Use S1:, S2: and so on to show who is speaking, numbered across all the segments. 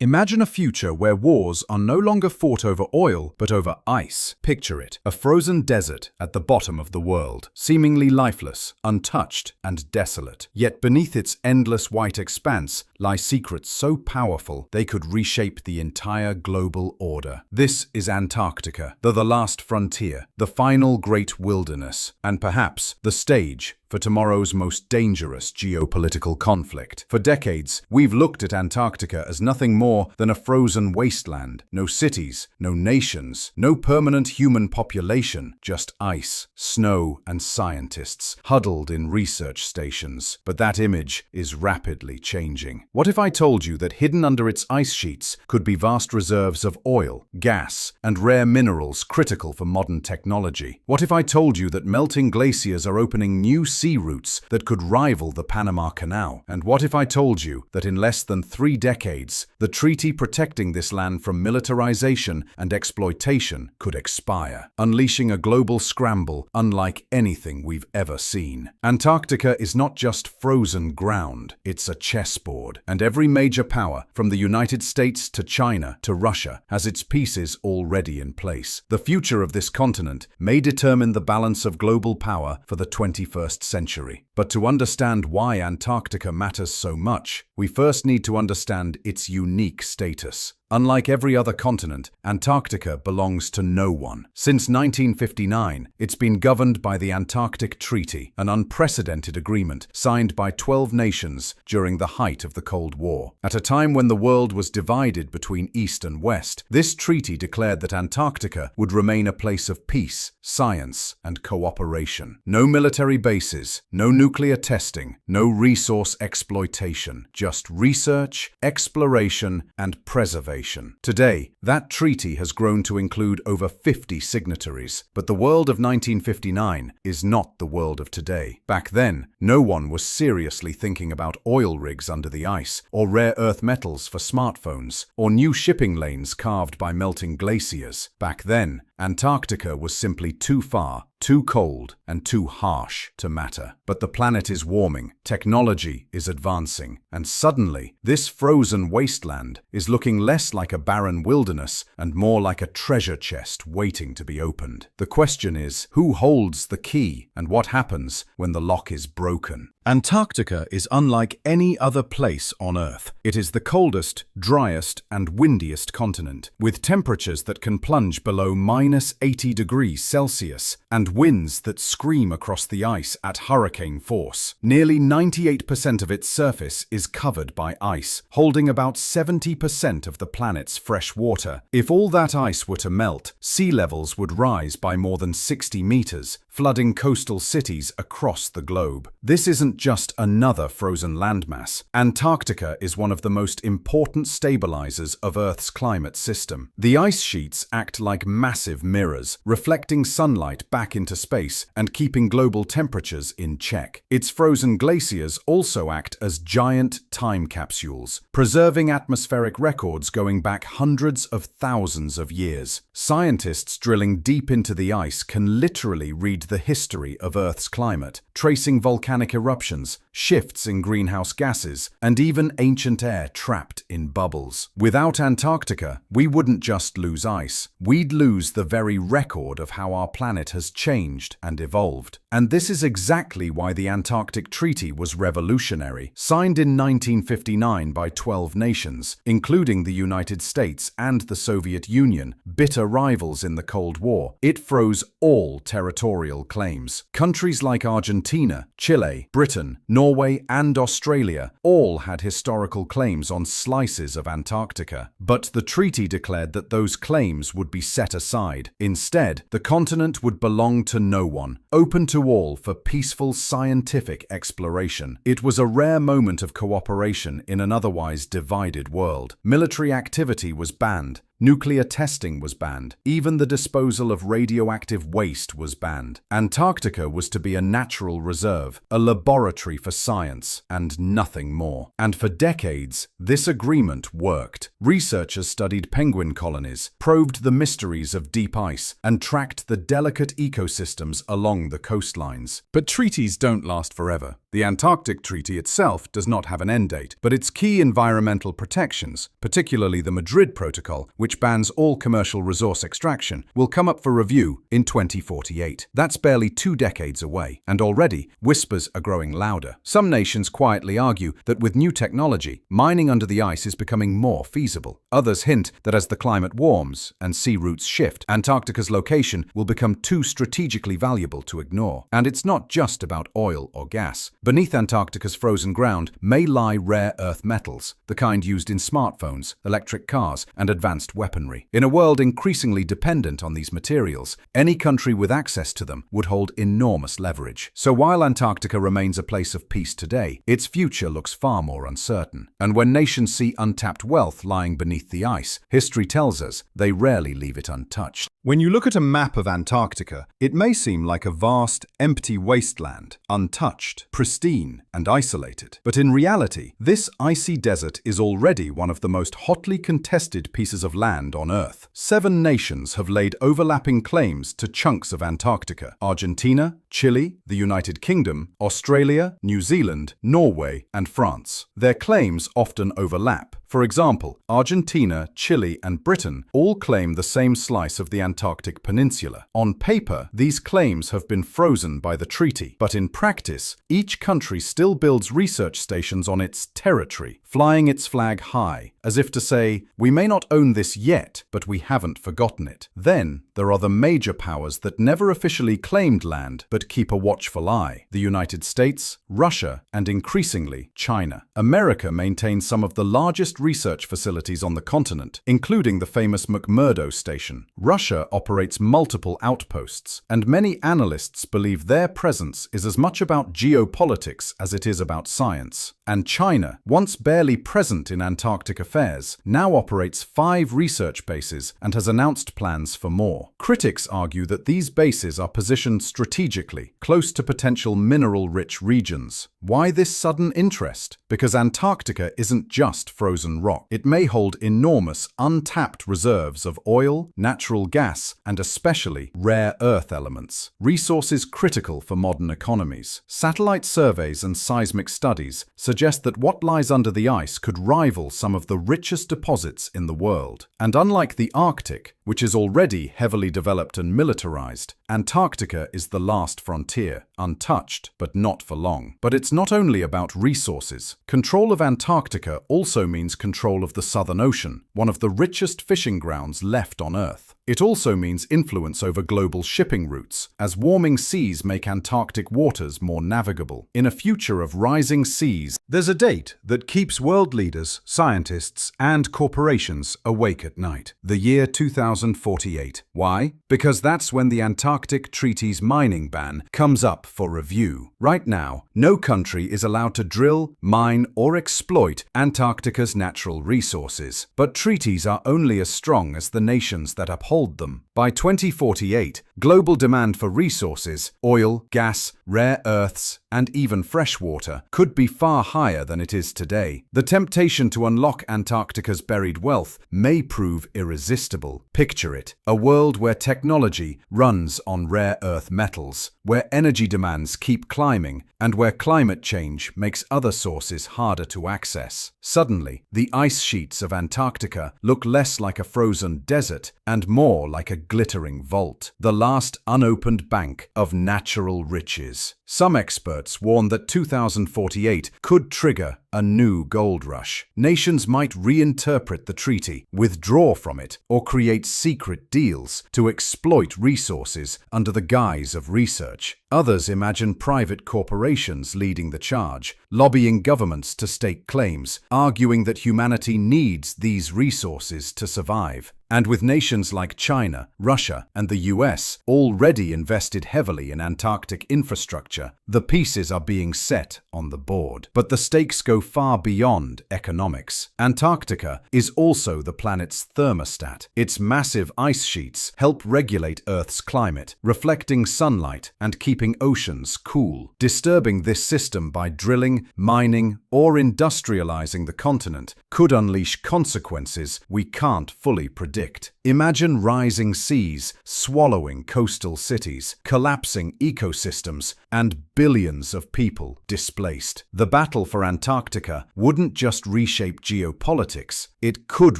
S1: Imagine a future where wars are no longer fought over oil, but over ice. Picture it, a frozen desert at the bottom of the world, seemingly lifeless, untouched, and desolate. Yet beneath its endless white expanse lie secrets so powerful they could reshape the entire global order. This is Antarctica, the last frontier, the final great wilderness, and perhaps the stage for tomorrow's most dangerous geopolitical conflict. For decades, we've looked at Antarctica as nothing more than a frozen wasteland. No cities, no nations, no permanent human population, just ice, snow, and scientists huddled in research stations. But that image is rapidly changing. What if I told you that hidden under its ice sheets could be vast reserves of oil, gas, and rare minerals critical for modern technology? What if I told you that melting glaciers are opening new sea routes that could rival the Panama Canal? And what if I told you that in less than 3 decades, the treaty protecting this land from militarization and exploitation could expire, unleashing a global scramble unlike anything we've ever seen? Antarctica is not just frozen ground, it's a chessboard, and every major power, from the United States to China to Russia, has its pieces already in place. The future of this continent may determine the balance of global power for the 21st century. But to understand why Antarctica matters so much, we first need to understand its unique status. Unlike every other continent, Antarctica belongs to no one. Since 1959, it's been governed by the Antarctic Treaty, an unprecedented agreement signed by 12 nations during the height of the Cold War. At a time when the world was divided between East and West, this treaty declared that Antarctica would remain a place of peace, science, and cooperation. No military bases, no nuclear testing, no resource exploitation, just research, exploration, and preservation. Today, that treaty has grown to include over 50 signatories, but the world of 1959 is not the world of today. Back then, no one was seriously thinking about oil rigs under the ice, or rare earth metals for smartphones, or new shipping lanes carved by melting glaciers. Back then, Antarctica was simply too far, too cold, and too harsh to matter. But the planet is warming, technology is advancing, and suddenly, this frozen wasteland is looking less like a barren wilderness and more like a treasure chest waiting to be opened. The question is, who holds the key, and what happens when the lock is broken? Antarctica is unlike any other place on Earth. It is the coldest, driest, and windiest continent, with temperatures that can plunge below -80 degrees Celsius and winds that scream across the ice at hurricane force. Nearly 98% of its surface is covered by ice, holding about 70% of the planet's fresh water. If all that ice were to melt, sea levels would rise by more than 60 meters, flooding coastal cities across the globe. This isn't just another frozen landmass. Antarctica is one of the most important stabilizers of Earth's climate system. The ice sheets act like massive mirrors, reflecting sunlight back into space and keeping global temperatures in check. Its frozen glaciers also act as giant time capsules, preserving atmospheric records going back hundreds of thousands of years. Scientists drilling deep into the ice can literally read the history of Earth's climate, tracing volcanic eruptions, shifts in greenhouse gases, and even ancient air trapped in bubbles. Without Antarctica, we wouldn't just lose ice, we'd lose the very record of how our planet has changed and evolved. And this is exactly why the Antarctic Treaty was revolutionary. Signed in 1959 by 12 nations, including the United States and the Soviet Union, bitter rivals in the Cold War, it froze all territorial claims. Countries like Argentina, Chile, Britain, Norway, and Australia all had historical claims on slices of Antarctica. But the treaty declared that those claims would be set aside. Instead, the continent would belong to no one, open to all for peaceful scientific exploration. It was a rare moment of cooperation in an otherwise divided world. Military activity was banned. Nuclear testing was banned. Even the disposal of radioactive waste was banned. Antarctica was to be a natural reserve, a laboratory for science, and nothing more. And for decades, this agreement worked. Researchers studied penguin colonies, probed the mysteries of deep ice, and tracked the delicate ecosystems along the coastlines. But treaties don't last forever. The Antarctic Treaty itself does not have an end date, but its key environmental protections, particularly the Madrid Protocol, which bans all commercial resource extraction, will come up for review in 2048. That's barely 2 decades away, and already whispers are growing louder. Some nations quietly argue that with new technology, mining under the ice is becoming more feasible. Others hint that as the climate warms and sea routes shift, Antarctica's location will become too strategically valuable to ignore. And it's not just about oil or gas. Beneath Antarctica's frozen ground may lie rare earth metals, the kind used in smartphones, electric cars, and advanced weaponry. In a world increasingly dependent on these materials, any country with access to them would hold enormous leverage. So while Antarctica remains a place of peace today, its future looks far more uncertain. And when nations see untapped wealth lying beneath the ice, history tells us they rarely leave it untouched. When you look at a map of Antarctica, it may seem like a vast, empty wasteland, untouched, pristine, and isolated. But in reality, this icy desert is already one of the most hotly contested pieces of land on Earth. 7 nations have laid overlapping claims to chunks of Antarctica: Argentina, Chile, the United Kingdom, Australia, New Zealand, Norway, and France. Their claims often overlap. For example, Argentina, Chile, and Britain all claim the same slice of the Antarctic Peninsula. On paper, these claims have been frozen by the treaty, but in practice, each country still builds research stations on its territory, flying its flag high, as if to say, we may not own this yet, but we haven't forgotten it. Then, there are the major powers that never officially claimed land, but keep a watchful eye: the United States, Russia, and increasingly, China. America maintains some of the largest research facilities on the continent, including the famous McMurdo Station. Russia operates multiple outposts, and many analysts believe their presence is as much about geopolitics as it is about science. And China, once barely present in Antarctic affairs, now operates 5 research bases and has announced plans for more. Critics argue that these bases are positioned strategically, close to potential mineral-rich regions. Why this sudden interest? Because Antarctica isn't just frozen rock. It may hold enormous, untapped reserves of oil, natural gas, and especially rare earth elements, resources critical for modern economies. Satellite surveys and seismic studies suggest that what lies under the ice could rival some of the richest deposits in the world. And unlike the Arctic, which is already heavily developed and militarized, Antarctica is the last frontier, untouched, but not for long. But it's not only about resources. Control of Antarctica also means control of the Southern Ocean, one of the richest fishing grounds left on Earth. It also means influence over global shipping routes, as warming seas make Antarctic waters more navigable. In a future of rising seas, there's a date that keeps world leaders, scientists, and corporations awake at night: the year 2048. Why? Because that's when the Antarctic Treaty's mining ban comes up for review. Right now, no country is allowed to drill, mine, or exploit Antarctica's natural resources. But treaties are only as strong as the nations that uphold them. By 2048, global demand for resources, oil, gas, rare earths, and even fresh water, could be far higher than it is today. The temptation to unlock Antarctica's buried wealth may prove irresistible. Picture it: a world where technology runs on rare earth metals, where energy demands keep climbing, and where climate change makes other sources harder to access. Suddenly, the ice sheets of Antarctica look less like a frozen desert and more like a glittering vault, the last unopened bank of natural riches. Some experts warn that 2048 could trigger a new gold rush. Nations might reinterpret the treaty, withdraw from it, or create secret deals to exploit resources under the guise of research. Others imagine private corporations leading the charge, lobbying governments to stake claims, arguing that humanity needs these resources to survive. And with nations like China, Russia, and the US already invested heavily in Antarctic infrastructure, the pieces are being set on the board. But the stakes go far beyond economics. Antarctica is also the planet's thermostat. Its massive ice sheets help regulate Earth's climate, reflecting sunlight and keeping oceans cool. Disturbing this system by drilling, mining, or industrializing the continent could unleash consequences we can't fully predict. Imagine rising seas swallowing coastal cities, collapsing ecosystems, and billions of people displaced. The battle for Antarctica wouldn't just reshape geopolitics, it could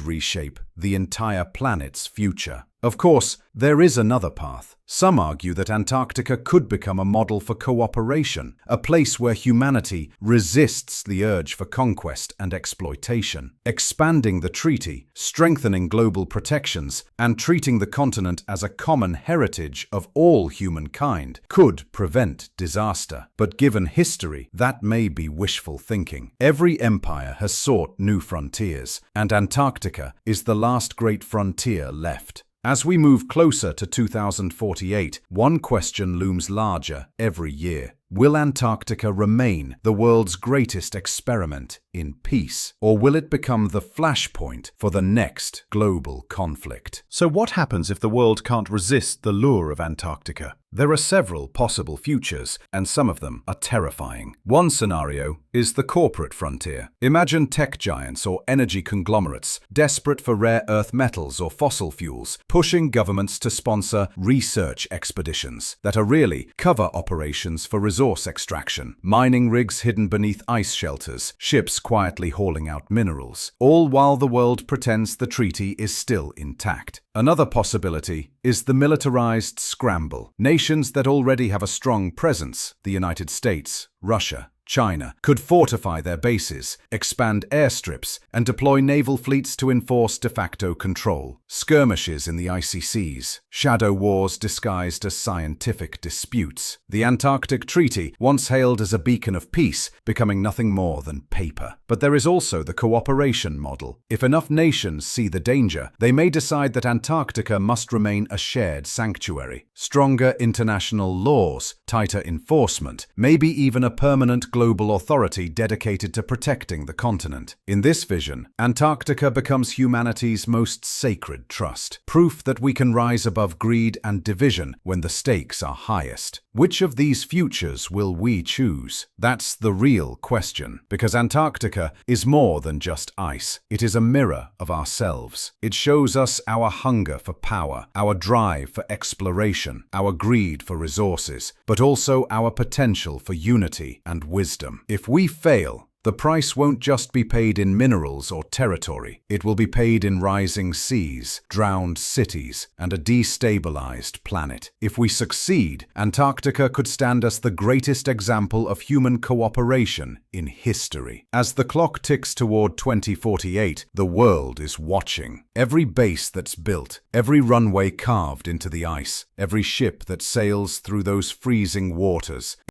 S1: reshape the entire planet's future. Of course, there is another path. Some argue that Antarctica could become a model for cooperation, a place where humanity resists the urge for conquest and exploitation. Expanding the treaty, strengthening global protections, and treating the continent as a common heritage of all humankind could prevent disaster. But given history, that may be wishful thinking. Every empire has sought new frontiers, and Antarctica is the last great frontier left. As we move closer to 2048, one question looms larger every year. Will Antarctica remain the world's greatest experiment in peace, or will it become the flashpoint for the next global conflict?
S2: So what happens if the world can't resist the lure of Antarctica?
S1: There are several possible futures, and some of them are terrifying. One scenario is the corporate frontier. Imagine tech giants or energy conglomerates desperate for rare earth metals or fossil fuels, pushing governments to sponsor research expeditions that are really cover operations for resource extraction, mining rigs hidden beneath ice shelters, ships quietly hauling out minerals, all while the world pretends the treaty is still intact. Another possibility is the militarized scramble. Nations that already have a strong presence, the United States, Russia, China, could fortify their bases, expand airstrips, and deploy naval fleets to enforce de facto control. Skirmishes in the icy seas, shadow wars disguised as scientific disputes. The Antarctic Treaty, once hailed as a beacon of peace, becoming nothing more than paper. But there is also the cooperation model. If enough nations see the danger, they may decide that Antarctica must remain a shared sanctuary. Stronger international laws, tighter enforcement, maybe even a permanent global authority dedicated to protecting the continent. In this vision, Antarctica becomes humanity's most sacred trust, proof that we can rise above greed and division when the stakes are highest. Which of these futures will we choose? That's the real question, because Antarctica is more than just ice. It is a mirror of ourselves. It shows us our hunger for power, our drive for exploration, our greed for resources, but also our potential for unity and wisdom. If we fail, the price won't just be paid in minerals or territory. It will be paid in rising seas, drowned cities, and a destabilized planet. If we succeed, Antarctica could stand as the greatest example of human cooperation in history. As the clock ticks toward 2048, the world is watching. Every base that's built, every runway carved into the ice, every ship that sails through those freezing waters,